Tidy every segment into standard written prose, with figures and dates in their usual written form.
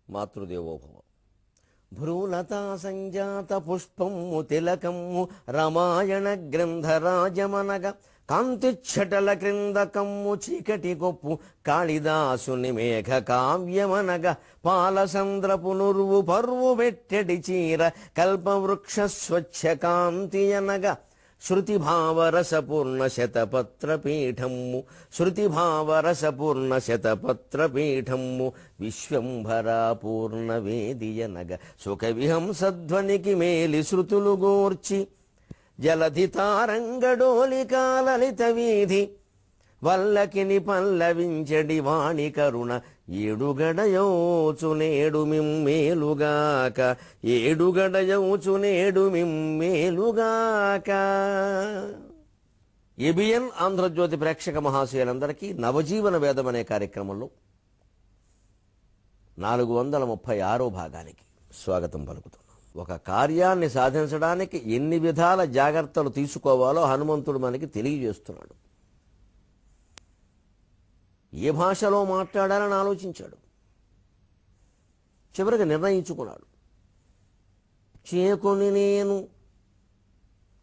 మాతృదేవోభవ. భ్రూలతా సంజాత పుష్పము తిలకము రామాయణ గ్రంథరాజమనగ కాంతిచ్చటల క్రిందకమ్ము చీకటి కొప్పు కాళిదాసుని మేఘ కావ్యమనగ పాలసంద్రపు నురువు పర్వు వెట్టెడి చీర కల్పవృక్ష స్వచ్ఛ కాంతియనగ శృతిభావరసపూర్ణ శతపత్రపీఠము శృతిభావరసపూర్ణ విశ్వంభరా పూర్ణ వేదియనగ సుఖవిహంసధ్వనికి మేలి శృతులు గోర్చి జలధి తారంగడోలికా లలిత వీధి వల్లకిని పల్లవించడి వాణి కరుణ ఏడుగడయోచునేడు మిమ్మేలుగాక ఏడుగడయోచునేడు మిమ్మేలుగాక. ఏబిఎన్ ఆంధ్రజ్యోతి ప్రేక్షక మహాశయులందరికీ నవజీవన వేదం అనే కార్యక్రమంలో 436వ భాగానికి స్వాగతం పలుకుతున్నాం. ఒక కార్యాన్ని సాధించడానికి ఎన్ని విధాల జాగ్రత్తలు తీసుకోవాలో హనుమంతుడు మనకి తెలియజేస్తున్నాడు. ఏ భాషలో మాట్లాడాలని ఆలోచించాడు. చివరికి నిర్ణయించుకున్నాడు. చేకొని నేను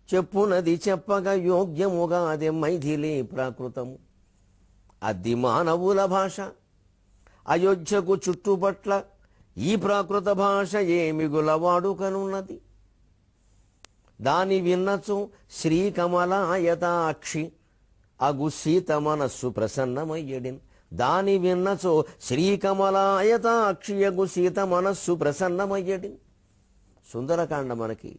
చెప్పునది చెప్పగా యోగ్యముగా అదే మైథిలి ప్రాకృతము అది మానవుల భాష అయోధ్యకు చుట్టుపట్ల ఈ ప్రాకృత భాష ఏమిగుల వాడుకనున్నది. దాని విన్నచు శ్రీకమలాయతాక్షి అగు సీత మనస్సు ప్రసన్నమయ్యడిన్. దాని విన్నచో శ్రీకమలాయతాక్షి అగు సీత మనస్సు ప్రసన్నమయ్యడిన్. సుందరకాండ మనకి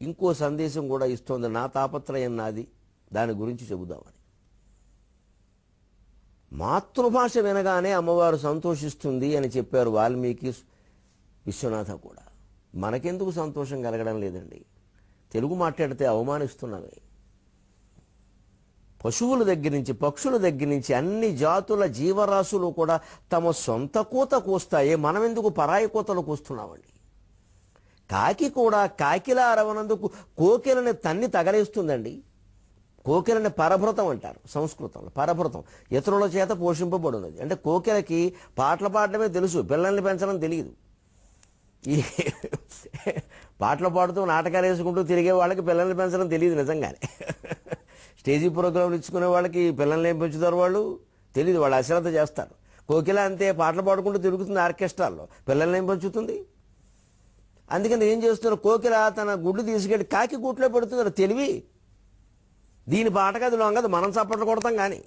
ఇంకో సందేశం కూడా ఇస్తోంది. నా తాపత్రయం నాది, దాని గురించి చెబుదామని. మాతృభాష వినగానే అమ్మవారు సంతోషిస్తుంది అని చెప్పారు వాల్మీకి, విశ్వనాథ కూడా. మనకెందుకు సంతోషం కలగడం లేదండి? తెలుగు మాట్లాడితే అవమానిస్తున్నామే. పశువుల దగ్గర నుంచి పక్షుల దగ్గర నుంచి అన్ని జాతుల జీవరాశులు కూడా తమ సొంత కూత కూస్తాయే, మనం ఎందుకు పరాయి కూతలు కూస్తున్నామండి? కాకి కూడా కాకిలా అరవనందుకు కోకిలని తన్ని తగలేస్తుందండి. కోకిలని పరభృతం అంటారు సంస్కృతంలో. పరభృతం ఇతరుల చేత పోషింపబడినది. అంటే కోకిలకి పాటలు పాడడమే తెలుసు, పిల్లల్ని పెంచడం తెలియదు. ఈ పాటలు పాడుతూ నాటకాలు వేసుకుంటూ తిరిగే వాళ్ళకి పిల్లల్ని పెంచడం తెలియదు నిజంగానే. స్టేజీ ప్రోగ్రాంలు ఇచ్చుకునే వాళ్ళకి పిల్లల్ని ఏం పెంచుతారు వాళ్ళు తెలియదు, వాళ్ళు అశ్రద్ధ చేస్తారు. కోకిల అంతే, పాటలు పాడుకుంటూ తిరుగుతుంది ఆర్కెస్ట్రాల్లో, పిల్లల్ని ఏం పెంచుతుంది? అందుకని ఏం చేస్తున్నారు, కోకిల తన గుడ్లు తీసుకెళ్ళి కాకి గుట్లో పెడుతున్నారు. తెలివి దీని పాటగది లొంగదు, మనం చప్పట్లు కొడతాం. కానీ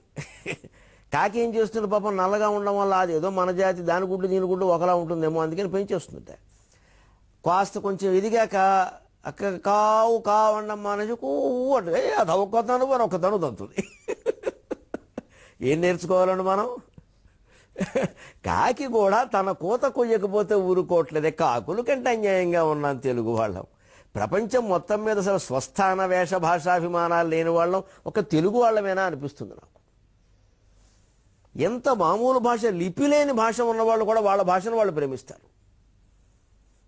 కాకి ఏం చేస్తుంది పాపం, నల్లగా ఉండడం వల్ల అది ఏదో మన జాతి, దాని గుడ్లు దీని గుడ్లు ఒకలా ఉంటుందేమో, అందుకని పెంచేస్తుంట. కాస్త కొంచెం ఎదిగాక అక్క కావు కావండం మనిషి అంటే అది ఒక్కతను మరి ఒక్కతను తంతుంది. ఏం నేర్చుకోవాలండి మనం? కాకి కూడా తన కూత కొయ్యకపోతే ఊరుకోవట్లేదే. కాకుల కంటే అన్యాయంగా ఉన్నాం తెలుగు వాళ్ళం. ప్రపంచం మొత్తం మీద అసలు స్వస్థాన వేష భాషాభిమానాలు లేని వాళ్ళం ఒక తెలుగు వాళ్ళమేనా అనిపిస్తుంది నాకు. ఎంత మామూలు భాష, లిపి లేని భాష ఉన్నవాళ్ళు కూడా వాళ్ళ భాషను వాళ్ళు ప్రేమిస్తారు.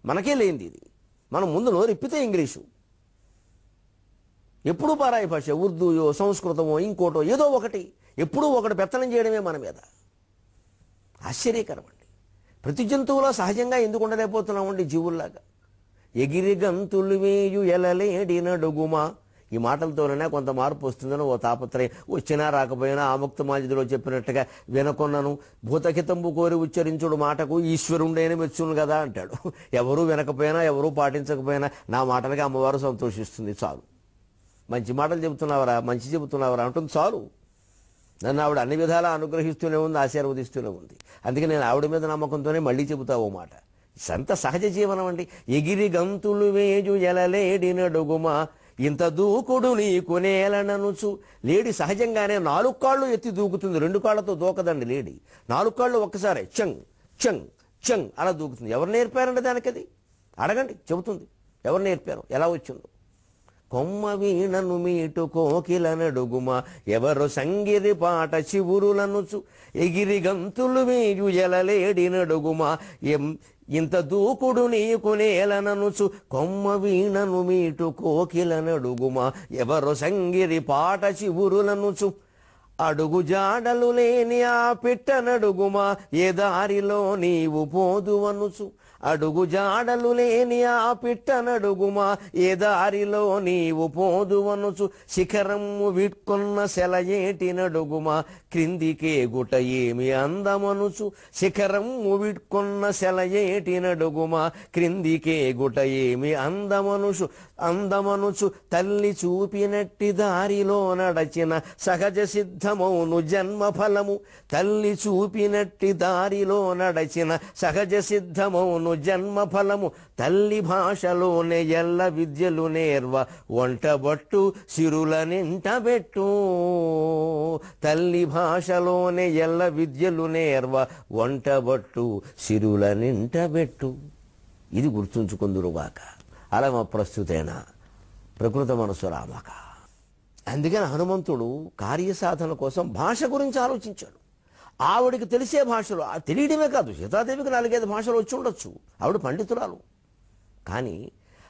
మనకే లేనిది ఇది. మనం ముందు నోరిప్పితే ఇంగ్లీషు, ఎప్పుడూ పరాయి భాష, ఉర్దూయో సంస్కృతమో ఇంకోటో ఏదో ఒకటి, ఎప్పుడూ ఒకటి పెత్తనం చేయడమే మన మీద. ఆశ్చర్యకరం అండి. ప్రతి జంతువులో సహజంగా ఎందుకు ఉండలేకపోతున్నామండి జీవుల్లాగా? ఎగిరి గంతులు వేయు ఎలలేడి నడుగుమా. ఈ మాటలతోనే కొంత మార్పు వస్తుందని ఓ తాపత్రయం. వచ్చినా రాకపోయినా ఆముక్త మాజిదిలో చెప్పినట్టుగా వినకొన్నను భూతహితంబు కోరి ఉచ్చరించుడు మాటకు ఈశ్వరుండైన మెచ్చును కదా అంటాడు. ఎవరూ వినకపోయినా ఎవరూ పాటించకపోయినా నా మాటలకి అమ్మవారు సంతోషిస్తుంది, చాలు. మంచి మాటలు చెబుతున్నావరా, మంచి చెబుతున్నావరా అంటుంది, చాలు. నన్ను ఆవిడ అన్ని విధాలా అనుగ్రహిస్తూనే ఉంది, ఆశీర్వదిస్తూనే ఉంది. అందుకే నేను ఆవిడ మీద నమ్మకంతోనే మళ్ళీ చెబుతావు మాట. సంత సహజ జీవనం అండి. ఎగిరి గంతులు వేజు ఎలలేడి నడుగుమా ఇంత దూకుడు నీకు నేలననుచు. లేడి సహజంగానే 4 కాళ్ళు ఎత్తి దూకుతుంది, 2 కాళ్ళతో దూకదండి లేడి. 4 కాళ్ళు ఒక్కసారి చంగ్ చంగ్ చంగ్ అలా దూకుతుంది. ఎవరు నేర్పారండి దానికి? అది అడగండి, చెబుతుంది. ఎవరు నేర్పారు, ఎలా వచ్చిందో. కొమ్మ వీణను మీటు కోకిల నడుగుమా ఎవరు సంగిరి పాట చివురులనుచు. ఎగిరి గంతులు వేయు ఎలలేడి నడుగుమా ఇంత దూకుడు నీకు నేలననుచు. కొమ్మ వీణను మీటు కోకిల నడుగుమా ఎవరు సంగిరి పాట చివురులనుచు. అడుగు జాడలు లేని ఆ పిట్టనడుగుమా ఏ దారిలో నీవు పోదువనుచు అడుగు జాడలు లేని ఆ పిట్టనడుగుమా ఏ దారిలో నీవు పోదువనుచు శిఖరము విట్కొన్న సెలయేటి నడుగుమా క్రిందికే గుట ఏమి అందమనుచు శిఖరము విట్కొన్న సెలయేటి నడుగుమా క్రిందికే గుట ఏమి అందమనుచు తల్లి చూపినట్టి దారిలో నడచిన సహజ సిద్ధమౌను జన్మఫలము తల్లి చూపినట్టి దారిలో నడచిన సహజ సిద్ధమౌను జన్మఫలము తల్లి భాషలోనే ఎల్ల విద్యలు నేర్వ వంటబట్టు సిరుల నింటబెట్టు తల్లి భాషలోనే ఎల్ల విద్యలు నేర్వ వంటబట్టు సిరుల నింటబెట్టు. ఇది గుర్తుంచుకుందురుగాక. అలమ ప్రస్తుతేన ప్రకృత మనసు రామక. అందుకని హనుమంతుడు కార్యసాధన కోసం భాష గురించి ఆలోచించాడు. ఆవిడికి తెలిసే భాషలు తెలియడమే కాదు, సీతాదేవికి 4-5 భాషలు వచ్చి ఉండొచ్చు, ఆవిడ పండితురాలు. కానీ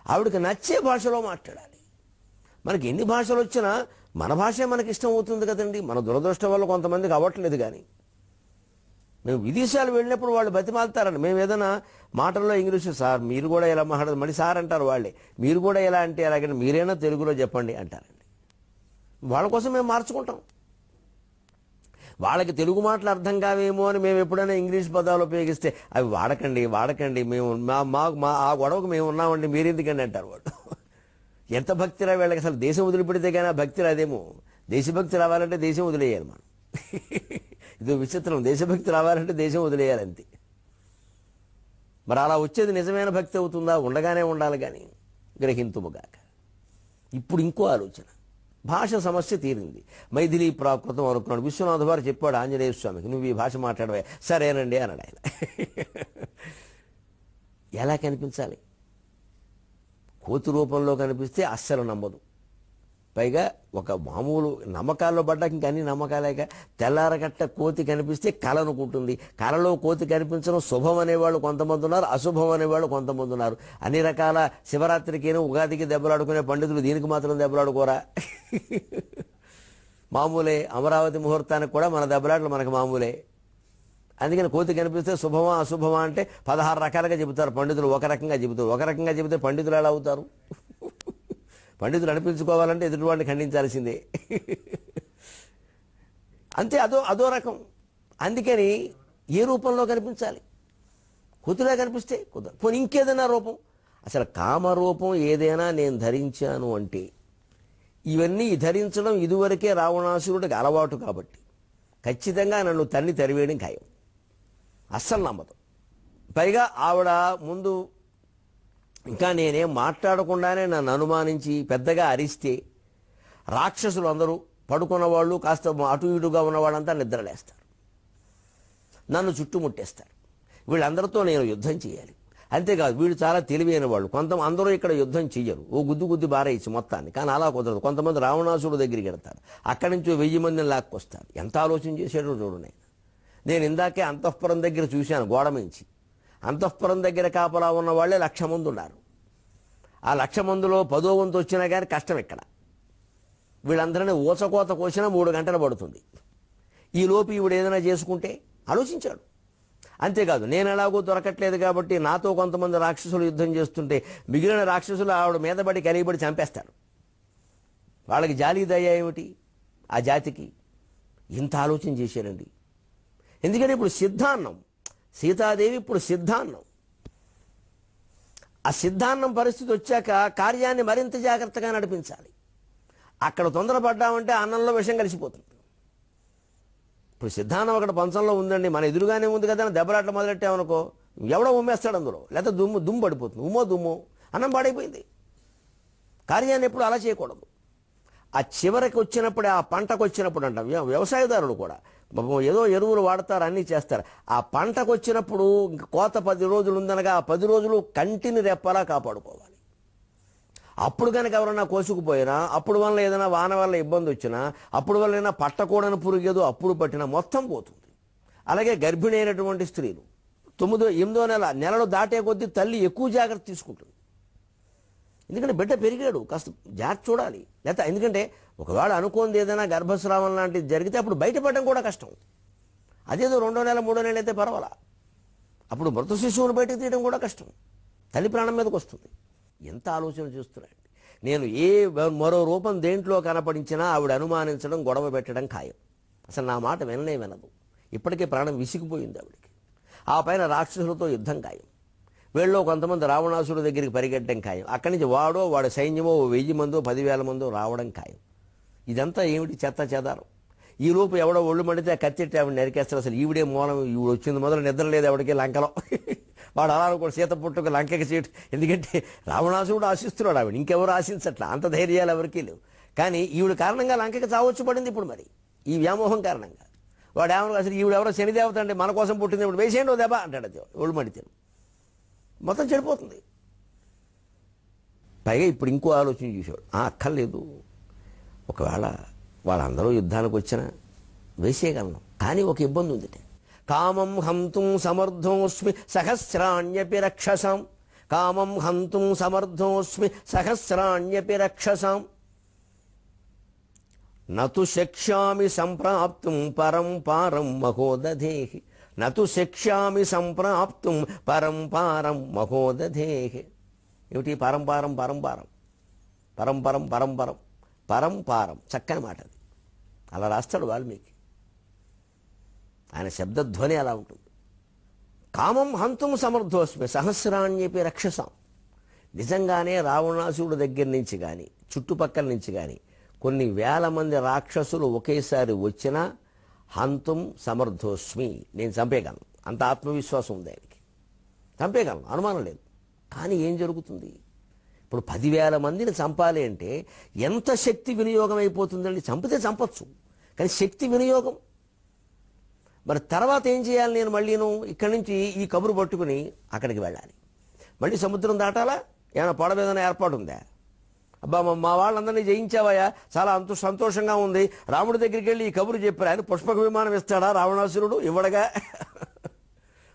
ఆవిడకి నచ్చే భాషలో మాట్లాడాలి. మనకి ఎన్ని భాషలు వచ్చినా మన భాషే మనకి ఇష్టం అవుతుంది కదండి. మన దురదృష్టం వల్ల కొంతమందికి అవ్వట్లేదు. కానీ మేము విదేశాలు వెళ్ళినప్పుడు వాళ్ళు బతిమాలుతారని, మేము ఏదైనా మాటల్లో ఇంగ్లీషు సార్ మీరు కూడా ఎలా మాట్లాడదు, మళ్ళీ సార్ అంటారు వాళ్ళే, మీరు కూడా ఎలా అంటే అలాగని మీరైనా తెలుగులో చెప్పండి అంటారండి. వాళ్ళ కోసం మేము మార్చుకుంటాం. వాళ్ళకి తెలుగు మాటలు అర్థం కావేమో అని మేము ఎప్పుడైనా ఇంగ్లీష్ పదాలు ఉపయోగిస్తే అవి వాడకండి మేము మా ఆ గొడవకు మేము ఉన్నామండి మీరెందుకండి అంటారు వాళ్ళు. ఎంత భక్తిరా వీళ్ళకి, అసలు దేశం వదిలిపెడితే కానీ ఆ భక్తి రాదేమో. దేశభక్తి రావాలంటే దేశం వదిలేయాలి మనం. ఇది విచిత్రం, దేశభక్తి రావాలంటే దేశం వదిలేయాలంతే. మరి అలా వచ్చేది నిజమైన భక్తి అవుతుందా? ఉండగానే ఉండాలి. కానీ గ్రహింతుముగాక. ఇప్పుడు ఇంకో ఆలోచన, భాష సమస్య తీరింది. మైథిలి ప్రాకృతం అనుకున్నాడు. విశ్వనాథ వారు చెప్పాడు ఆంజనేయ స్వామికి, నువ్వు ఈ భాష మాట్లాడవే. సరేనండి అన్నాడు ఆయన. ఎలా కనిపించాలి? కోతి రూపంలో కనిపిస్తే అస్సలు నమ్మదు. పైగా ఒక మామూలు నమ్మకాల్లో పడ్డాక ఇంక అన్ని నమ్మకాలేక, తెల్లారగట్ట కోతి కనిపిస్తే కళ అనుకుంటుంది. కళలో కోతి కనిపించడం శుభం అనేవాళ్ళు కొంతమంది ఉన్నారు, అశుభం అనేవాళ్ళు కొంతమంది ఉన్నారు. అన్ని రకాల శివరాత్రికిను ఉగాదికి దెబ్బలాడుకునే పండితులు దీనికి మాత్రం దెబ్బలాడుకోరా? మామూలే. అమరావతి ముహూర్తానికి కూడా మన దెబ్బలాటలు మనకు మామూలే. అందుకని కోతి కనిపిస్తే శుభమా అశుభమా అంటే 16 రకాలుగా చెబుతారు పండితులు. ఒక రకంగా చెబుతారు. ఒక రకంగా చెబితే పండితులు ఎలా అవుతారు? పండితులు అనిపించుకోవాలంటే ఎదుటివాడిని ఖండించాల్సిందే. అంతే, అదో రకం. అందుకని ఏ రూపంలో కనిపించాలి? కోతిలా కనిపిస్తే కుదరదు. పోనీ ఇంకేదైనా రూపం. అసలు కామరూపం ఏదైనా నేను ధరించాను అంటే, ఇవన్నీ ధరించడం ఇదివరకే రావణాసురుడికి అలవాటు కాబట్టి ఖచ్చితంగా నన్ను తన్ని తరివేయడం ఖాయం. అస్సలు నమ్మదు. పైగా ఆవిడ ముందు ఇంకా నేనేం మాట్లాడకుండానే నన్ను అనుమానించి పెద్దగా అరిస్తే రాక్షసులు అందరూ పడుకున్న వాళ్ళు, కాస్త అటు ఇటుగా ఉన్నవాళ్ళంతా నిద్రలేస్తారు, నన్ను చుట్టుముట్టేస్తారు. వీళ్ళందరితో నేను యుద్ధం చేయాలి. అంతేకాదు వీళ్ళు చాలా తెలివైన వాళ్ళు. అందరూ ఇక్కడ యుద్ధం చెయ్యరు, ఓ గుద్దు బారేయచ్చు మొత్తాన్ని. కానీ అలా కుదరదు. కొంతమంది రావణాసుడు దగ్గరికి వెళ్తారు, అక్కడి నుంచి 1000 మందిని లాక్కొస్తారు. ఎంత ఆలోచన చేసాడో చూడు. నేను ఇందాకే అంతఃపురం దగ్గర చూశాను, గోడ మించి. అంతఃపురం దగ్గర కాపలా ఉన్న వాళ్ళే 1,00,000 మంది ఉన్నారు. ఆ 1,00,000 మందిలో 10వ వంతు వచ్చినా కానీ కష్టం ఇక్కడ. వీళ్ళందరినీ ఊచకోత కోసినా 3 గంటలు పడుతుంది. ఈ లోపు ఈవిడ ఏదైనా చేసుకుంటే ఆలోచించాడు. అంతేకాదు నేను ఎలాగో దొరకట్లేదు కాబట్టి నాతో కొంతమంది రాక్షసులు యుద్ధం చేస్తుంటే మిగిలిన రాక్షసులు ఆవిడ మీద పడి కలిగిపడి చంపేస్తారు. వాళ్ళకి జాలి దయ ఏమిటి ఆ జాతికి? ఇంత ఆలోచన చేశారండి. ఎందుకంటే ఇప్పుడు సిద్ధాన్నం, సీతాదేవి ఇప్పుడు సిద్ధాన్నం. ఆ సిద్ధాన్నం పరిస్థితి వచ్చాక కార్యాన్ని మరింత జాగ్రత్తగా నడిపించాలి. అక్కడ తొందరపడ్డామంటే అన్నంలో విషం కలిసిపోతుంది. ఇప్పుడు సిద్ధాన్నం అక్కడ పంచంలో ఉందండి, మన ఎదురుగానే ఉంది కదా, దెబ్బలాట మొదలెట్టామనుకో ఎవడో ఉమ్మేస్తాడు అందులో, లేకపోతే దుమ్ము పడిపోతుంది. దుమ్ము అన్నం పాడైపోయింది. కార్యాన్ని ఎప్పుడు అలా చేయకూడదు. ఆ చివరికి వచ్చినప్పుడు, ఆ పంటకు వచ్చినప్పుడు అంటాం, వ్యవసాయదారులు కూడా ఏదో ఎరువులు వాడతారు, అన్నీ చేస్తారు. ఆ పంటకు వచ్చినప్పుడు కోత 10 రోజులు ఉందనగా ఆ 10 రోజులు కంటిని రెప్పలా కాపాడుకోవాలి. అప్పుడు కనుక ఎవరన్నా కోసుకుపోయినా, అప్పుడు వల్ల ఏదైనా వాన వల్ల ఇబ్బంది వచ్చినా, అప్పుడు వల్ల ఏదైనా పట్టకూడని పురుగు ఏదో అప్పుడు పట్టినా మొత్తం పోతుంది. అలాగే గర్భిణి అయినటువంటి స్త్రీలు 9వ 8వ నెలలు దాటే కొద్దీ తల్లి ఎక్కువ జాగ్రత్త తీసుకుంటుంది. ఎందుకంటే బిడ్డ పెరిగాడు, కాస్త జాగ్రత్త చూడాలి. లేకపోతే ఎందుకంటే ఒకవేళ అనుకోంది ఏదైనా గర్భస్రావం లాంటిది జరిగితే అప్పుడు బయటపడడం కూడా కష్టం. అదేదో 2వ నెల 3వ నెల అయితే పర్వాలా, అప్పుడు మృత శిశువును బయటకు తీయడం కూడా కష్టం, తల్లి ప్రాణం మీదకి వస్తుంది. ఎంత ఆలోచన చేస్తున్నాయండి. నేను మరో రూపం దేంట్లో కనపడించినా ఆవిడ అనుమానించడం, గొడవ పెట్టడం ఖాయం. అసలు నా మాట వినదు. ఇప్పటికే ప్రాణం విసిగిపోయింది ఆవిడికి. ఆ పైన రాక్షసులతో యుద్ధం ఖాయం. వీళ్ళలో కొంతమంది రావణాసురుడి దగ్గరికి పరిగెట్టడం ఖాయం. అక్కడి నుంచి వాడి సైన్యమో 1000 మందో 10,000 మందో రావడం ఖాయం. ఇదంతా ఏమిటి చెత్త చెదారం. ఈ లోపు ఎవడో ఒళ్ళు మండితే కత్తెట్టి ఆవిడ నరికేస్తారు. అసలు ఈవిడే మూలం, ఈవిడ వచ్చింది మొదలు నిద్ర లేదు ఎవడికి లంకలో. వాడు అలా కూడా సీత పుట్టుకు లంకకి చేయటం. ఎందుకంటే రావణాసురుడు ఆశిస్తున్నాడు, ఆవిడ ఇంకెవరు ఆశించట్లా, అంత ధైర్యాలు ఎవరికీ లేవు. కానీ ఈవిడ కారణంగా లంకకి చావచ్చు పడింది. ఇప్పుడు మరి ఈ వ్యామోహం కారణంగా వాడు ఏమన్నా అసలు ఈవిడెవరో శనిదేవత అంటే మన కోసం పుట్టింది, ఇప్పుడు వేసేయండి ఓ దెబ్బ అంటాడు. అది ఒళ్ళు మండితే మొత్తం చెడిపోతుంది. పైగా ఇప్పుడు ఇంకో ఆలోచన చూసాడు, అక్కర్లేదు, ఒకవేళ వాళ్ళందరూ యుద్ధానికి వచ్చినా వేసేయగలను. కానీ ఒక ఇబ్బంది ఉంది. కామం హంతుం సమర్థోస్మి సహస్రాణ్యపి రక్షసాం. కామం హంతుం సమర్థోస్మి సహస్రాణ్యపి రక్షసాం. నతు శక్ష్యామి సంప్రాప్తుం పరం పారం మహోదధేహి. నతు శక్ష్యామి సంప్రాప్తుం పరం పారం మహోదధేహి. ఏమిటి పరంపారం పరంపారం పరంపరం పరంపరం పరంపారం, చక్కని మాట అది. అలా రాస్తాడు వాల్మీకి. ఆయన శబ్దధ్వని అలా ఉంటుంది. కామం హంతుం సమర్థోస్మి సహస్రాణ్యపి రక్షసాం. నిజంగానే రావణాసురుడి దగ్గర నుంచి కానీ చుట్టుపక్కల నుంచి కానీ కొన్ని వేల మంది రాక్షసులు ఒకేసారి వచ్చినా హంతుం సమర్థోస్మి, నేను చంపేయగలను. అంత ఆత్మవిశ్వాసం ఉంది ఆయనకి. చంపేయగలను, అనుమానం లేదు. కానీ ఏం జరుగుతుంది? ఇప్పుడు 10,000 మందిని చంపాలి అంటే ఎంత శక్తి వినియోగం అయిపోతుందండి. చంపితే చంపచ్చు, కానీ శక్తి వినియోగం. మరి తర్వాత ఏం చేయాలి? నేను మళ్ళీను ఇక్కడి నుంచి ఈ కబురు పట్టుకుని అక్కడికి వెళ్ళాలి. మళ్ళీ సముద్రం దాటాలా? ఏమైనా పడవ ఏదైనా ఏర్పాటు ఉందా? అబ్బా మా వాళ్ళందరినీ జయించావయ్యా, చాలా సంతోషంగా ఉంది, రాముడి దగ్గరికి వెళ్ళి ఈ కబురు చెప్పారు. ఆయన పుష్పక విమానం ఇస్తాడా రావణాసురుడు? ఇవ్వడగా.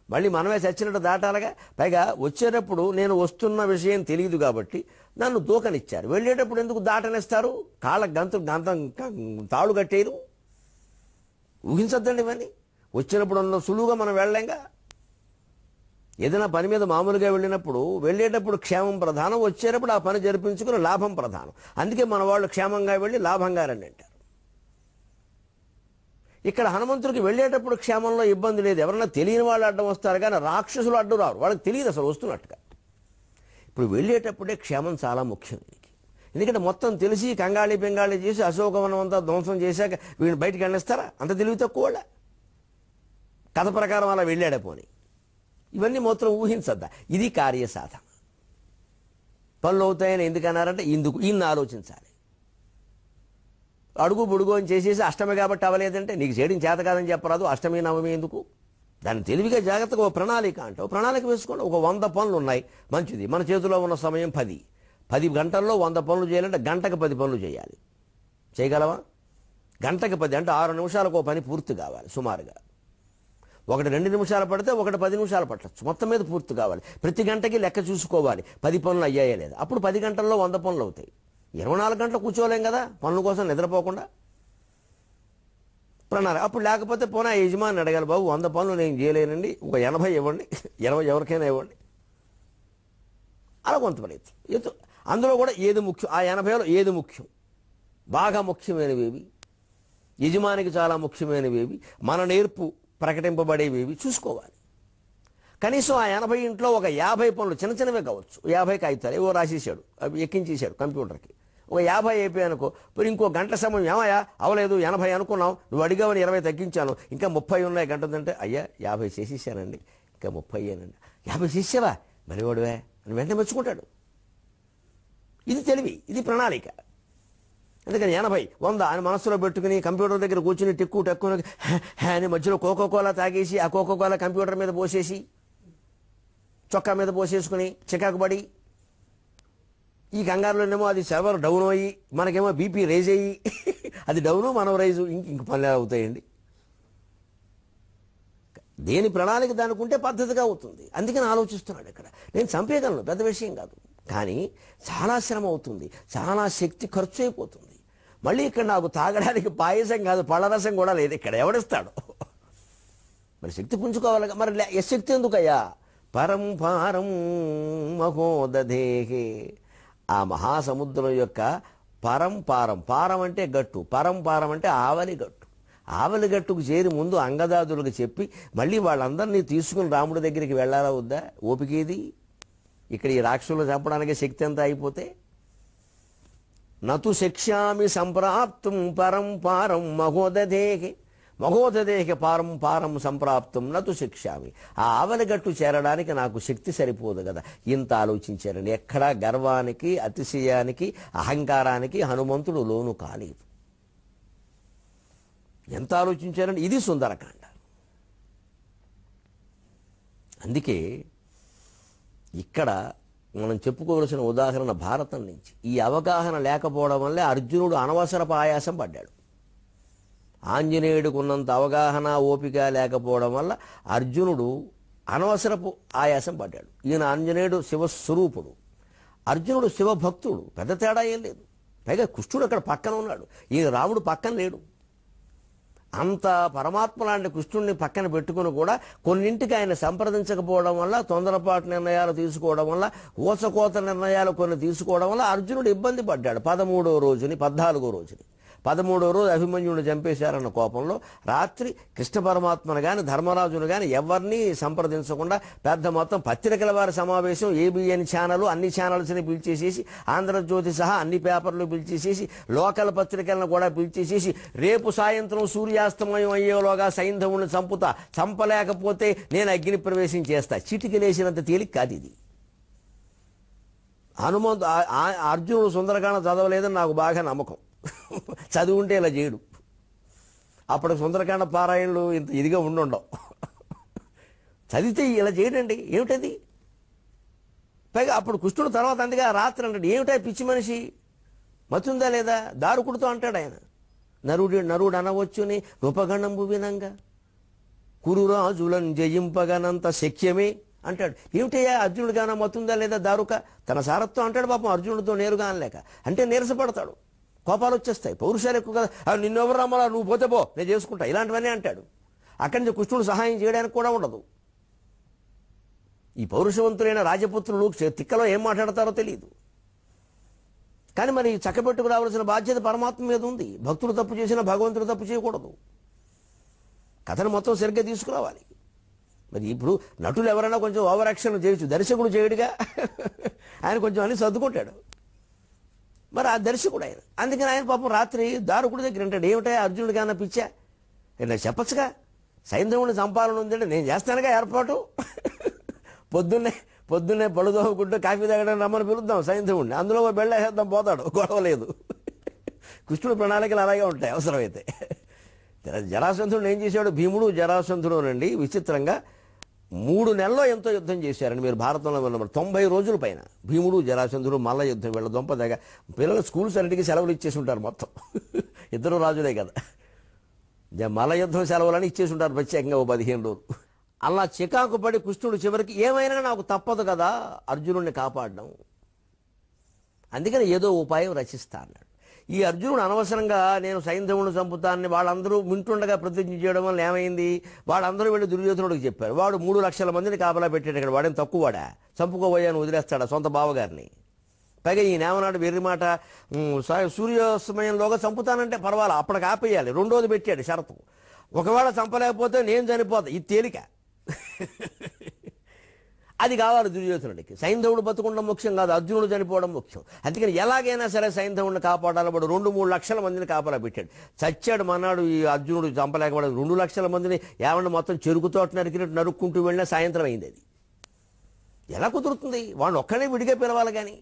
మళ్ళీ మనమే చచ్చినట్టు దాటాలగా. పైగా వచ్చేటప్పుడు నేను వస్తున్న విషయం తెలియదు కాబట్టి నన్ను దూకనిచ్చారు. వెళ్ళేటప్పుడు ఎందుకు దాటనిస్తారు? కాళ్ళకు గంతం తాళు కట్టేరు. ఊహించద్దండి ఇవన్నీ. వచ్చినప్పుడు సులువుగా మనం వెళ్ళలేంగా. ఏదైనా పని మీద మామూలుగా వెళ్ళేటప్పుడు క్షేమం ప్రధానం, వచ్చేటప్పుడు ఆ పని జరిపించుకుని లాభం ప్రధానం. అందుకే మన వాళ్ళు క్షేమంగా వెళ్ళి లాభంగా రండి అంటారు. ఇక్కడ హనుమంతుడికి వెళ్ళేటప్పుడు క్షేమంలో ఇబ్బంది లేదు. ఎవరన్నా తెలియని వాళ్ళు అడ్డం వస్తారు, కానీ రాక్షసులు అడ్డు రారు. వాళ్ళకి తెలియదు అసలు వస్తున్నట్టుగా. ఇప్పుడు వెళ్ళేటప్పుడే క్షేమం చాలా ముఖ్యం దీనికి. ఎందుకంటే మొత్తం తెలిసి కంగాళి పెంగాళి చేసి అశోకవనం అంతా ధ్వంసం చేశాక వీళ్ళు బయటికి వెళ్ళిస్తారా? అంత తెలివి తక్కువ వాళ్ళ. కథ ప్రకారం అలా వెళ్ళాడే పోని. ఇవన్నీ మాత్రం ఊహించద్దా. ఇది కార్యసాధన. పనులు అవుతాయని ఎందుకన్నారంటే ఇన్ని ఆలోచించాలి. అడుగు బుడుగు అని చేసేసి అష్టమి కాబట్టి అవ్వలేదంటే నీకు చేయడం చేత కాదని చెప్పరాదు. అష్టమి నవమి ఎందుకు? దాన్ని తెలివిగా జాగ్రత్తగా ఒక ప్రణాళిక అంటే ప్రణాళిక వేసుకోండి. ఒక 100 పనులు ఉన్నాయి, మంచిది. మన చేతిలో ఉన్న సమయం 10 గంటల్లో 100 పనులు చేయాలంటే గంటకు 10 పనులు చేయాలి. చేయగలవా? గంటకు 10 అంటే 6 నిమిషాలకు ఒక పని పూర్తి కావాలి సుమారుగా. ఒకటి 2 నిమిషాలు పడితే ఒకటి 10 నిమిషాలు పట్టచ్చు. మొత్తం మీద పూర్తి కావాలి. ప్రతి గంటకి లెక్క చూసుకోవాలి 10 పనులు అయ్యాయా లేదా. అప్పుడు 10 గంటల్లో 100 పనులు అవుతాయి. 24 గంటలు కూర్చోలేం కదా పనుల కోసం నిద్రపోకుండా. ప్రణాళిక. అప్పుడు లేకపోతే పోనా యజమాని అడగాలి, బాబు 100 పనులు నేను చేయలేనండి, ఒక 80 ఇవ్వండి, 20 ఎవరికైనా ఇవ్వండి. అలా కొంత పని అందులో కూడా ఏది ముఖ్యం, ఆ 80లో ఏది ముఖ్యం, బాగా ముఖ్యమైనవేవి, యజమానికి చాలా ముఖ్యమైనవేవి, మన నేర్పు ప్రకటింపబడేవేవి చూసుకోవాలి. కనీసం ఆ 80 ఇంట్లో ఒక 50 పనులు చిన్న చిన్నవే కావచ్చు, 50 కాగితాలు ఏవో రాసేసాడు, అవి ఎక్కించేశాడు కంప్యూటర్కి. ఒక 50 అయిపోయానుకో, మరి ఇంకో గంట సమయం ఏమయ్యా అవలేదు 80 అనుకున్నావు, నువ్వు అడిగావని 20 తగ్గించాను, ఇంకా 30 ఉన్నాయి గంట అంటే, అయ్యా 50 చేసేసానండి, ఇంకా 30 అయ్యానండి. 50 చేసావా మరివాడువే అని వెంటనే మెచ్చుకుంటాడు. ఇది తెలివి, ఇది ప్రణాళిక. అందుకని 80, 100 అని మనసులో పెట్టుకుని కంప్యూటర్ దగ్గర కూర్చుని టెక్కు అని మధ్యలో కోకోకోలా తాగేసి ఆ కోకోకోలా కంప్యూటర్ మీద పోసేసి చొక్కా మీద పోసేసుకుని చికాకు పడి, ఈ కంగారులోనేమో అది సర్వర్ డౌన్ అయ్యి మనకేమో బీపీ రైజ్ అయ్యి అది డౌను మనం రైజు ఇంక పనులు అవుతాయండి. దేని ప్రణాళిక దానికి ఉంటే పద్ధతిగా అవుతుంది. అందుకని ఆలోచిస్తున్నాడు ఇక్కడ. నేను చంపేయగలను, పెద్ద విషయం కాదు, కానీ చాలా శ్రమ అవుతుంది, చాలా శక్తి ఖర్చు అయిపోతుంది. మళ్ళీ ఇక్కడ నాకు తాగడానికి పాయసం కాదు, పళ్ళరసం కూడా లేదు, ఇక్కడ ఎవడిస్తాడు? మరి శక్తి పుంజుకోవాలి. మరి శక్తి ఎందుకయ్యా? పరం పారం మహోదధేహే, ఆ మహాసముద్రం యొక్క పరం పారం, పారం అంటే గట్టు, పరం పారం అంటే ఆవలి గట్టు. ఆవలి గట్టుకు చేరి ముందు అంగదాదులకు చెప్పి మళ్ళీ వాళ్ళందరినీ తీసుకుని రాముడి దగ్గరికి వెళ్ళాలా వద్దా? ఓపికేది? ఇక్కడ ఈ రాక్షసులు చంపడానికి శక్తి అంతా అయిపోతే, నతు శక్ష్యామి సంప్రాప్తం పరం పారం మహోదధేహే, మహోదధేహ పారం పారం సంప్రాప్తం నతు శిక్షామి. ఆ ఆవలిగట్టు చేరడానికి నాకు శక్తి సరిపోదు కదా. ఇంత ఆలోచించారండి. ఎక్కడా గర్వానికి, అతిశయానికి, అహంకారానికి హనుమంతుడు లోను కాలేదు. ఎంత ఆలోచించారండి. ఇది సుందరకాండ. అందుకే ఇక్కడ మనం చెప్పుకోవలసిన ఉదాహరణ భారతం నుంచి. ఈ అవగాహన లేకపోవడం వల్లే అర్జునుడు అనవసరపు ఆయాసం పడ్డాడు. ఆంజనేయుడికి ఉన్నంత అవగాహన, ఓపిక లేకపోవడం వల్ల అర్జునుడు అనవసరపు ఆయాసం పడ్డాడు. ఈయన ఆంజనేయుడు శివస్వరూపుడు, అర్జునుడు శివభక్తుడు, పెద్ద తేడా ఏం లేదు. పైగా కృష్ణుడు అక్కడ పక్కన ఉన్నాడు, ఈయన రాముడు పక్కన లేడు. అంత పరమాత్మ లాంటి కృష్ణుడిని పక్కన పెట్టుకుని కూడా కొన్నింటికి ఆయన సంప్రదించకపోవడం వల్ల, తొందరపాటు నిర్ణయాలు తీసుకోవడం వల్ల, ఊచకోత నిర్ణయాలు కొన్ని తీసుకోవడం వల్ల అర్జునుడు ఇబ్బంది పడ్డాడు. 13వ రోజుని 14వ రోజుని 13వ రోజు అభిమన్యుడిని చంపేశారన్న కోపంలో రాత్రి కృష్ణ పరమాత్మను కానీ ధర్మరాజును కానీ ఎవరిని సంప్రదించకుండా పెద్ద మొత్తం పత్రికల వారి సమావేశం, ఏబిఎన్ ఛానల్, అన్ని ఛానల్స్ని పిలిచేసేసి, ఆంధ్రజ్యోతి సహా అన్ని పేపర్లు పిలిచేసేసి, లోకల్ పత్రికలను కూడా పిలిచేసేసి, రేపు సాయంత్రం సూర్యాస్తమయం అయ్యేలోగా సైంధవుని చంపుతా, చంపలేకపోతే నేను అగ్ని ప్రవేశం చేస్తా. చిటికలేసినంత తేలిక కాదు ఇది. అర్జునుడు సుందరకాండ చదవలేదని నాకు బాగా నమ్మకం. చదువుంటే ఇలా చేయడు. అప్పుడు సుందరకాండ పారాయణలు ఇంత ఇదిగా ఉండవు. చదివితే ఇలా చేయడండి. ఏమిటది? పైగా అప్పుడు కృష్ణుడు తర్వాత అందుకే రాత్రి అంటాడు, ఏమిటా పిచ్చి మనిషి, మతుందా లేదా, దారుకుడుతో అంటాడు ఆయన. నరుడు అనవచ్చుని రూపగణంబు వినంగా కురురాజులను జయింపగనంత శక్యమే అంటాడు. ఏమిటయ్యా అర్జునుడిగానా మతుందా లేదా దారుక? తన సారత్వం అంటాడు పాపం అర్జునుడితో నేరుగా అనలేక. అంటే నీరసపడతాడు, కోపాలు వచ్చేస్తాయి, పౌరుషాలు ఎక్కువ కదా. నిన్నెవరు రమ్మలా, నువ్వు పోతే పో, నేను చేసుకుంటా, ఇలాంటివన్నీ అంటాడు. అక్కడి నుంచి కృష్ణుడు సహాయం చేయడానికి కూడా ఉండదు. ఈ పౌరుషవంతులైన రాజపుత్రులు తిక్కలో ఏం మాట్లాడతారో తెలియదు. కానీ మరి చక్కబెట్టుకు రావాల్సిన బాధ్యత పరమాత్మ మీద ఉంది. భక్తుడు తప్పు చేసినా భగవంతుడు తప్పు చేయకూడదు. కథను మొత్తం సరిగ్గా తీసుకురావాలి. మరి ఇప్పుడు నటులు ఎవరైనా కొంచెం ఓవర్ యాక్షన్ చేయొచ్చు, దర్శకుడు చేయడుగా. ఆయన కొంచెం అని సర్దుకుంటాడు. మరి ఆ దర్శకుడు ఆయన. అందుకని ఆయన పాపం రాత్రి దారుకుడి దగ్గర అంటాడు, ఏమిటా అర్జునుడికి అన్న పిచ్చా, నాకు చెప్పచ్చుగా, సైంధవుని చంపాలని ఉందంటే నేను చేస్తానుగా ఏర్పాటు. పొద్దున్నే పళ్ళు తోముకుంటూ కాఫీ తాగడానికి రమ్మని పిలుద్దాం సైంధవుడిని, అందులో బెళ్ళేసేద్దాం, పోతాడు, గొడవ లేదు. కృష్ణుడు ప్రణాళికలు అలాగే ఉంటాయి అవసరమైతే. జరాసంధుడు ఏం చేశాడు? భీముడు జరాసంధుడు అనండి విచిత్రంగా 3 నెలల్లో ఎంతో యుద్ధం చేశారండి. మీరు భారతంలో విన్నప్పుడు 90 రోజుల పైన భీముడు జరాసంధుడు మల్ల యుద్ధం, వీళ్ళ దొంప దగ్గర పిల్లలు స్కూల్స్ అన్నిటికీ సెలవులు ఇచ్చేసి ఉంటారు మొత్తం. ఇద్దరు రాజులే కదా, మల్ల యుద్ధం సెలవులని ఇచ్చేసి ఉంటారు ప్రత్యేకంగా 15 రోజులు. అలా చికాకు పడి కృష్ణుడు చివరికి ఏమైనా నాకు తప్పదు కదా అర్జునుడిని కాపాడడం, అందుకని ఏదో ఉపాయం రచిస్తా అన్నాడు. ఈ అర్జునుడు అనవసరంగా నేను సైంధవుని చంపుతానని వాళ్ళందరూ వింటుండగా ప్రతిజ్ఞ చేయడం వల్ల ఏమైంది, వాళ్ళందరూ వెళ్ళి దుర్యోధనుడికి చెప్పారు. వాడు 3 లక్షల మందిని కాపలా పెట్టాడు. ఇక్కడ వాడేం తక్కువవాడా, చంపుకోబోయాను వదిలేస్తాడా సొంత బావగారిని? పైగా ఈయన ఏమన్నాడు వెర్రి మాట, సూర్యాస్తమయంలోగా చంపుతానంటే పర్వాలా, అప్పటికి ఆపేయాలి. రెండోది పెట్టాడు షరతు, ఒకవేళ చంపలేకపోతే నేను చనిపోతా. ఇది తేలిక, అది కావాలి దుర్యోధనుడికి. సైంధవుడు బతుకుండడం ముఖ్యం కాదు, అర్జునుడు చనిపోవడం ముఖ్యం. అందుకని ఎలాగైనా సరే సైంధవుడిని కాపాడాలి. వాడు 2-3 లక్షల మందిని కాపలా పెట్టాడు. చచ్చాడు మన్నాడు ఈ అర్జునుడు చంపలేకపోవడం. 2 లక్షల మందిని ఏమన్నా మొత్తం చెరుకు తోట నరికినట్టు నరుక్కుంటూ వెళ్ళినా సాయంత్రం అయింది. అది ఎలా కుదురుతుంది? వాడిని ఒక్కనే విడిగా పిలవాలి. కానీ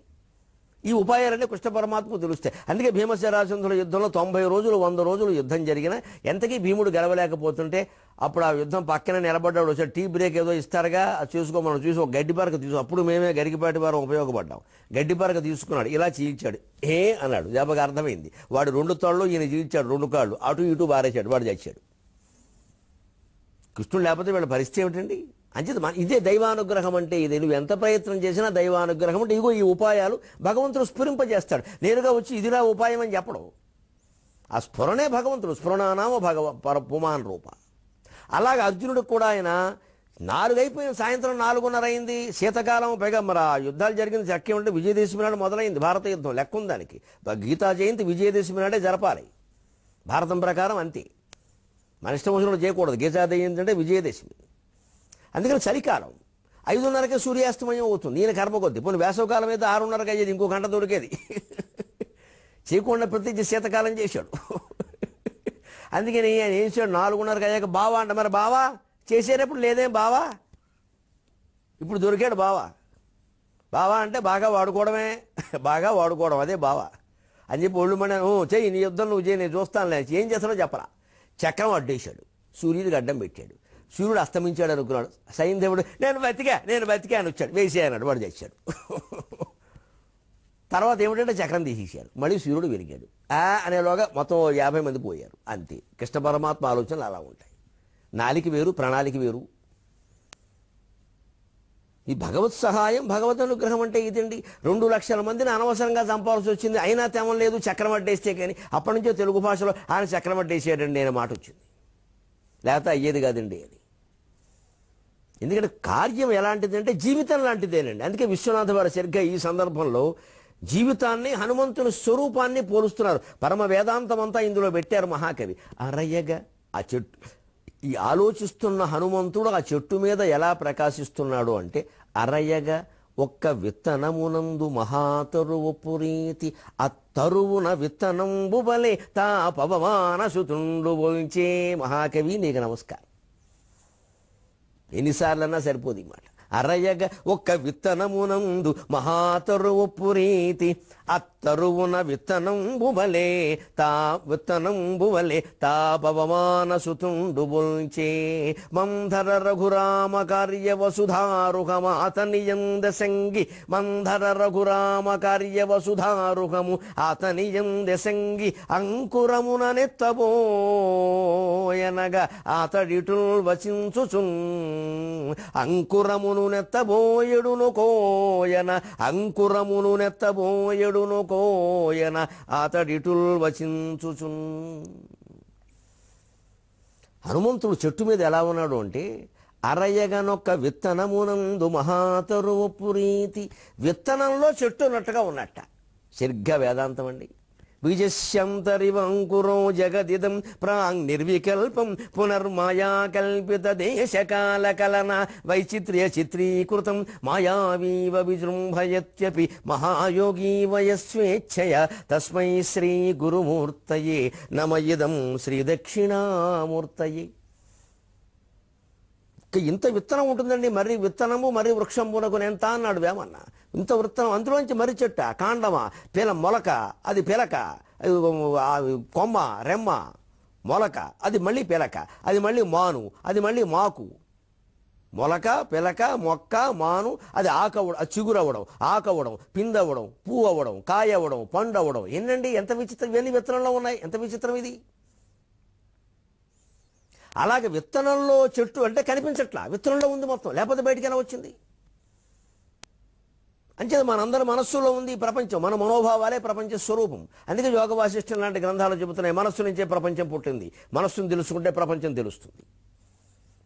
ఈ ఉపాయాలన్నీ కృష్ణ పరమాత్మకు తెలుస్తాయి. అందుకే భీమశరాసంధుల యుద్ధంలో 90 రోజులు 100 రోజులు యుద్ధం జరిగిన ఎంతకీ భీముడు గెలవలేకపోతుంటే అప్పుడు ఆ యుద్ధం పక్కన నిలబడ్డాడు. వచ్చాడు, టీ బ్రేక్ ఏదో ఇస్తారుగా, అది చూసుకోమని చూసి ఒక గడ్డి పరక తీసుకో. అప్పుడు మేమే గరికిపాటి వారం ఉపయోగపడ్డాం. గడ్డి పరక తీసుకున్నాడు, ఇలా చీల్చాడు. అన్నాడు. జబ్బగా అర్థమైంది. వాడు 2 తోళ్ళు, ఈయన చీల్చాడు 2 కాళ్ళు, అటు ఇటు బారేశాడు, వాడు చచ్చాడు. కృష్ణుడు లేకపోతే వీళ్ళ పరిస్థితి ఏమిటండి? అంచేత ఇదే దైవానుగ్రహం అంటే ఇది. నువ్వు ఎంత ప్రయత్నం చేసినా దైవానుగ్రహం అంటే ఇగో ఈ ఉపాయాలు భగవంతుడు స్ఫురింపజేస్తాడు. నేరుగా వచ్చి ఇదిరా ఉపాయం అని చెప్పడం. ఆ స్ఫురణే భగవంతుడు. స్ఫురణానామ పుమాన్ రూప. అలాగే అర్జునుడికి కూడా ఆయన 4 అయిపోయిన సాయంత్రం 4:30 అయింది. శీతకాలం పైగా మరి ఆ యుద్ధాలు జరిగింది చక్కే ఉంటే విజయదశమి నాడు మొదలైంది భారత యుద్ధం. లెక్క ఉంది దానికి. గీతా జయంతి విజయదశమి నాడే జరపాలి భారతం ప్రకారం. అంతే, మన ఇష్టం వచ్చినప్పుడు చేయకూడదు. గీతా జయంతి అంటే విజయదశమి. అందుకని చలికాలం 5:30కే సూర్యాస్తమయం అవుతుంది. ఈయన కర్మ కొద్ది. పోనీ వేసవకాలం అయితే 6:30కి అయ్యేది, ఇంకో గంట దొరికేది. చేయకుండా ప్రత్యేకించి శీతకాలం చేశాడు. అందుకని ఆయన ఏం చేశాడు, 4:30కి అయ్యాక బావా అంట. మరి బావా చేసేటప్పుడు లేదేం బావా, ఇప్పుడు దొరికాడు బావా. బావా అంటే బాగా వాడుకోవడమే, బాగా వాడుకోవడం, అదే బావా అని చెప్పి ఒళ్ళు మన చెయ్యి, నీ యుద్ధం నువ్వు చేయి, నేను చూస్తానులే. ఏం చేస్తాడో చెప్పరా. చక్రం అడ్డేశాడు, సూర్యుడికి అడ్డం పెట్టాడు. సూర్యుడు అస్తమించాడు అనుకున్నాడు. సైంధవుడు నేను బతికా అని వచ్చాడు. వేసేయన్నాడు, వాడు తెచ్చాడు. తర్వాత ఏమిటంటే చక్రం తీసేశారు. మళ్ళీ సూర్యుడు వెలిగాడు. అనేలోగా మొత్తం 50 మంది పోయారు. అంతే. కృష్ణ పరమాత్మ ఆలోచనలు అలా ఉంటాయి. నాలిక వేరు, ప్రణాళిక వేరు. ఈ భగవత్ సహాయం, భగవత్ అనుగ్రహం అంటే ఇదండి. 2 లక్షల మందిని అనవసరంగా చంపాల్సి వచ్చింది. అయినా తెమం లేదు, చక్రం అడ్డేస్తే. కానీ అప్పటి నుంచో తెలుగు భాషలో ఆయన చక్రం అడ్డేసాడండి అనే మాట వచ్చింది. లేకపోతే అయ్యేది కాదండి అని. ఎందుకంటే కార్యం ఎలాంటిదంటే జీవితం లాంటిదేనండి. అందుకే విశ్వనాథ వారు సరిగ్గా ఈ సందర్భంలో జీవితాన్ని హనుమంతుని స్వరూపాన్ని పోలుస్తున్నారు. పరమ వేదాంతం అంతా ఇందులో పెట్టారు మహాకవి. అరయ్యగా ఆ చెట్టు, ఈ ఆలోచిస్తున్న హనుమంతుడు ఆ చెట్టు మీద ఎలా ప్రకాశిస్తున్నాడు అంటే, అరయ్యగా ఒక్క విత్తనమునందు మహాతరువు పురీతి అత్తరువున విత్తనంబు బలే తా పవమానసుతుండు బొల్చే. మహాకవి నీకు నమస్కారం. ఎన్నిసార్లన్నా సరిపోదు ఈ మాట. అరయగ ఒక్క విత్తనమునందు మహాతరువు పురీతి అత్తరువున విత్తనంబువలే తా విత్తనంబువలే తా పవమానసుతుండు బొల్చే. మంధర రఘురామ కార్య వసుధారుహమాతనియంద సంగి మంధర రఘురామ కార్య వసుధారుహము ఆతనియంద సంగి అంకురమున నెత్తబోయనగా ఆతడిటుల్ వచించుచున్. అంకురమును నెత్తబోయడును కోయన అంకురమును నెత్తబోయడును కోయన అతడిటుల్ వచించుచున్. హనుమంతుడు చెట్టు మీద ఎలా ఉన్నాడు అంటే, అరయగనొక్క విత్తనమునందు మహాతరువు పురీతి. విత్తనంలో చెట్టు ఉన్నట్టుగా ఉన్నట్ట. సరిగ్గా వేదాంతం అండి. బీజస్యంతరివంకురో జగదిదం ప్రాంగ్ నిర్వికల్పం పునర్మాయా కల్పిత దేశకాల కలన వైచిత్ర్య చిత్రీకృతం మాయావీవ విజృంభయత్యపి మహాయోగీ వయస్వేచ్ఛయ తస్మై శ్రీ గురుమూర్తయే నమయిదం శ్రీ దక్షిణామూర్తయే. ఇంత విత్తనం ఉంటుందండి. మర్రి విత్తనము మర్రి వృక్షంబునకు ఎంత అన్నాడు వేమన్న. ఇంత విత్తనం, అందులోంచి మర్రి చెట్ట, కాండమా, మొలక, అది పిలక, కొమ్మ, రెమ్మ, మొలక, అది మళ్ళీ పిలక, అది మళ్ళీ మాను, అది మళ్ళీ మాకు. మొలక, పిలక, మొక్క, మాను, అది ఆకవడం, అది చిగురవ్వడం, ఆకవడం, పిందవ్వడం, పువ్వు అవ్వడం, కాయ అవ్వడం, పండు అవ్వడం. ఏంటండి ఎంత విచిత్రం! ఇవన్నీ విత్తనంలో ఉన్నాయి. ఎంత విచిత్రం ఇది! అలాగే విత్తనంలో చెట్టు అంటే కనిపించట్లా, విత్తనంలో ఉంది మొత్తం, లేకపోతే బయటికి ఎలా వచ్చింది? అంచేది మనందరి మనస్సులో ఉంది ఈ ప్రపంచం. మన మనోభావాలే ప్రపంచ స్వరూపం. అందుకే యోగ వాసిష్టం లాంటి గ్రంథాలు చెబుతున్నాయి, మనస్సు నుంచే ప్రపంచం పుట్టింది. మనస్సును తెలుసుకుంటే ప్రపంచం తెలుస్తుంది.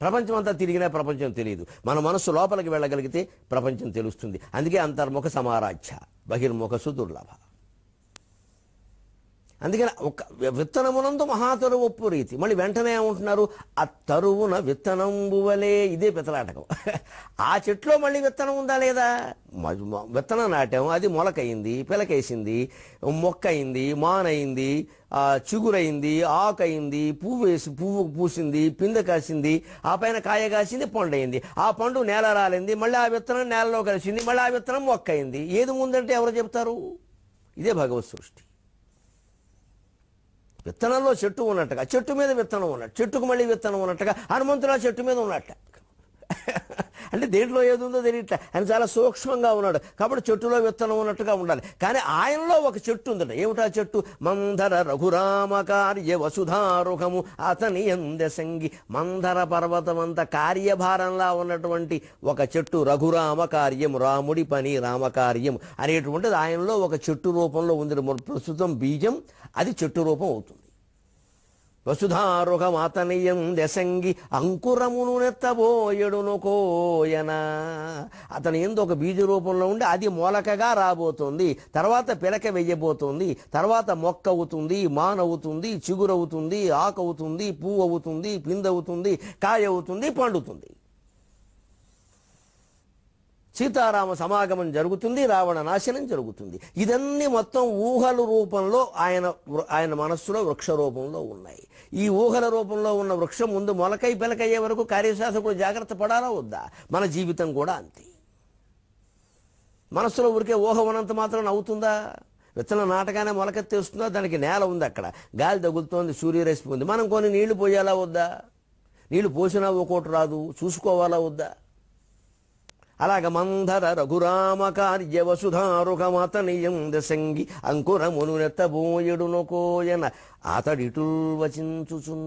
ప్రపంచం అంతా తిరిగినా ప్రపంచం తెలియదు. మన మనస్సు లోపలికి వెళ్ళగలిగితే ప్రపంచం తెలుస్తుంది. అందుకే అంతర్ముఖ సమారాధ్య, బహిర్ముఖ సుదుర్లభ. అందుకని ఒక విత్తనమునందు మహాతరువు ఒప్పు రీతి. మళ్ళీ వెంటనే ఏమంటున్నారు, ఆ తరువున విత్తనంబువలే. ఇదే పితలాటకం. ఆ చెట్లో మళ్ళీ విత్తనం ఉందా లేదా? విత్తనం నాటాము, అది మొలకయింది, పిలకేసింది, మొక్క అయింది, మానయింది, చిగురైంది, ఆకయింది, పువ్వు పూసింది, పిందె కాసింది, ఆ పైన కాయ కాసింది, పండు అయింది. ఆ పండు నేల రాలింది, మళ్ళీ ఆ విత్తనం నేలలో కలిసింది, మళ్ళీ ఆ విత్తనం మొక్క అయింది. ఏది ముందంటే ఎవరు చెప్తారు? ఇదే భగవత్ సృష్టి. విత్తనంలో చెట్టు ఉన్నట్టుగా, చెట్టు మీద విత్తనం ఉన్నట్టు, చెట్టుకు మళ్ళీ విత్తనం ఉన్నట్టుగా హనుమంతుడు చెట్టు మీద ఉన్నట్ట. అంటే దేంట్లో ఏది ఉందో తెలియట్లే. ఆయన చాలా సూక్ష్మంగా ఉన్నాడు కాబట్టి చెట్టులో విత్తనం ఉన్నట్టుగా ఉండాలి. కానీ ఆయనలో ఒక చెట్టు ఉందట. ఏమిటా చెట్టు? మందర రఘురామ కార్య వసుధారుఖము అతని అందసంగి. మందర పర్వతం అంత కార్యభారంలా ఉన్నటువంటి ఒక చెట్టు, రఘురామ కార్యం, రాముడి పని రామకార్యం అనేటువంటిది ఆయనలో ఒక చెట్టు రూపంలో ఉంది. ప్రస్తుతం బీజం, అది చెట్టు రూపం అవుతుంది. వసుధారుఖం అతనియం దశంగి అంకురమును నెత్తబోయడును కోయన. అతని ఎందు ఒక బీజ రూపంలో ఉండి అది మొలకగా రాబోతుంది, తర్వాత పిలక వెయ్యబోతుంది, తర్వాత మొక్క అవుతుంది, మానవుతుంది, చిగురవుతుంది, ఆకు అవుతుంది, పువ్వు అవుతుంది, పిందవుతుంది, కాయ అవుతుంది, పండుతుంది. సీతారామ సమాగమం జరుగుతుంది, రావణ నాశనం జరుగుతుంది. ఇదన్నీ మొత్తం ఊహల రూపంలో ఆయన మనస్సులో వృక్ష రూపంలో ఉన్నాయి. ఈ ఊహల రూపంలో ఉన్న వృక్షం ముందు మొలకై పిలకయ్యే వరకు కార్యశాస్త్రకుడు జాగ్రత్త పడాలా వద్దా? మన జీవితం కూడా అంతే. మనస్సులో ఊరికే ఊహ ఉన్నంత మాత్రం అవుతుందా? విత్తనం నాటగానే మొలకెత్తేస్తుందా? దానికి నేల ఉంది, అక్కడ గాలి తగులుతోంది, సూర్యరశ్మి ఉంది. మనం కొన్ని నీళ్లు పోయాలా వద్దా? నీళ్లు పోసినా ఒక్కోటి రాదు, చూసుకోవాలా వద్దా? అలాగ మందర రఘురామ కార్య వసుధారుఖమతనియం దశంగి అంకురమును నెత్తబోయడును కోయన అతడిటు వచించుచున్.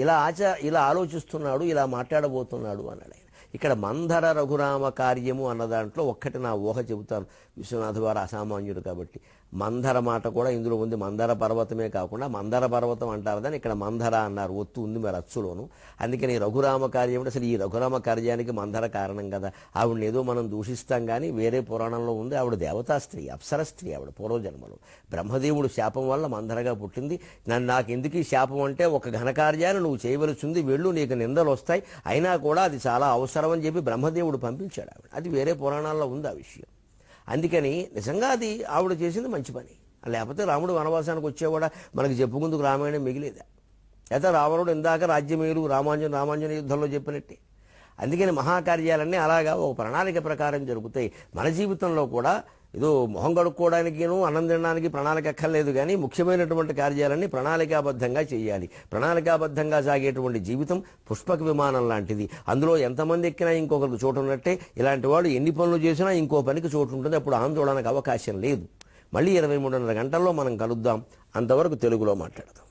ఇలా ఆలోచిస్తున్నాడు, ఇలా మాట్లాడబోతున్నాడు అన్నాడు ఆయన. ఇక్కడ మందర రఘురామ కార్యము అన్న దాంట్లో ఒక్కటి నా ఊహ చెబుతాను. విశ్వనాథ వారు అసామాన్యుడు కాబట్టి మందర మాట కూడా ఇందులో ఉంది. మందర పర్వతమే కాకుండా మందర పర్వతం అంటారు, దాన్ని ఇక్కడ మందర అన్నారు. ఒత్తు ఉంది మరి అచ్చులోను. అందుకని రఘురామ కార్యం అంటే అసలు ఈ రఘురామ కార్యానికి మందర కారణం కదా. ఆవిడని ఏదో మనం దూషిస్తాం కానీ వేరే పురాణంలో ఉంది. ఆవిడ దేవతా స్త్రీ, అప్సర స్త్రీ. ఆవిడ పూర్వజన్మలో బ్రహ్మదేవుడు శాపం వల్ల మందరగా పుట్టింది. నాకు ఎందుకు ఈ శాపం అంటే, ఒక ఘనకార్యాన్ని నువ్వు చేయవలసింది, వెళ్ళు, నీకు నిందలు వస్తాయి, అయినా కూడా అది చాలా అవసరం అని చెప్పి బ్రహ్మదేవుడు పంపించాడు ఆవిడ. అది వేరే పురాణాల్లో ఉంది ఆ విషయం. అందుకని నిజంగా అది ఆవిడ చేసింది మంచి పని. లేకపోతే రాముడు వనవాసానికి వచ్చేవాడా? మనకి చెప్పుకుందుకు రామాయణం మిగిలేదా? అయితే రావణుడు ఇందాక రాజ్యమేలు రామాంజన యుద్ధంలో చెప్పినట్టే. అందుకని మహాకార్యాలన్నీ అలాగా ఒక ప్రణాళిక ప్రకారం జరుగుతాయి. మన జీవితంలో కూడా ఏదో మొహం కడుక్కోవడానికిను అన్నం తినడానికి ప్రణాళిక అక్కర్లేదు, కానీ ముఖ్యమైనటువంటి కార్యాలన్నీ ప్రణాళికాబద్ధంగా చేయాలి. ప్రణాళికాబద్ధంగా సాగేటువంటి జీవితం పుష్పక విమానం లాంటిది. అందులో ఎంతమంది ఎక్కినా ఇంకొకరికి చోటు ఉన్నట్టే, ఇలాంటి వాడు ఎన్ని పనులు చేసినా ఇంకో పనికి చోటు ఉంటుంది. అప్పుడు ఆందోళనకు అవకాశం లేదు. మళ్ళీ 23:30 గంటల్లో మనం కలుద్దాం. అంతవరకు తెలుగులో మాట్లాడదాం.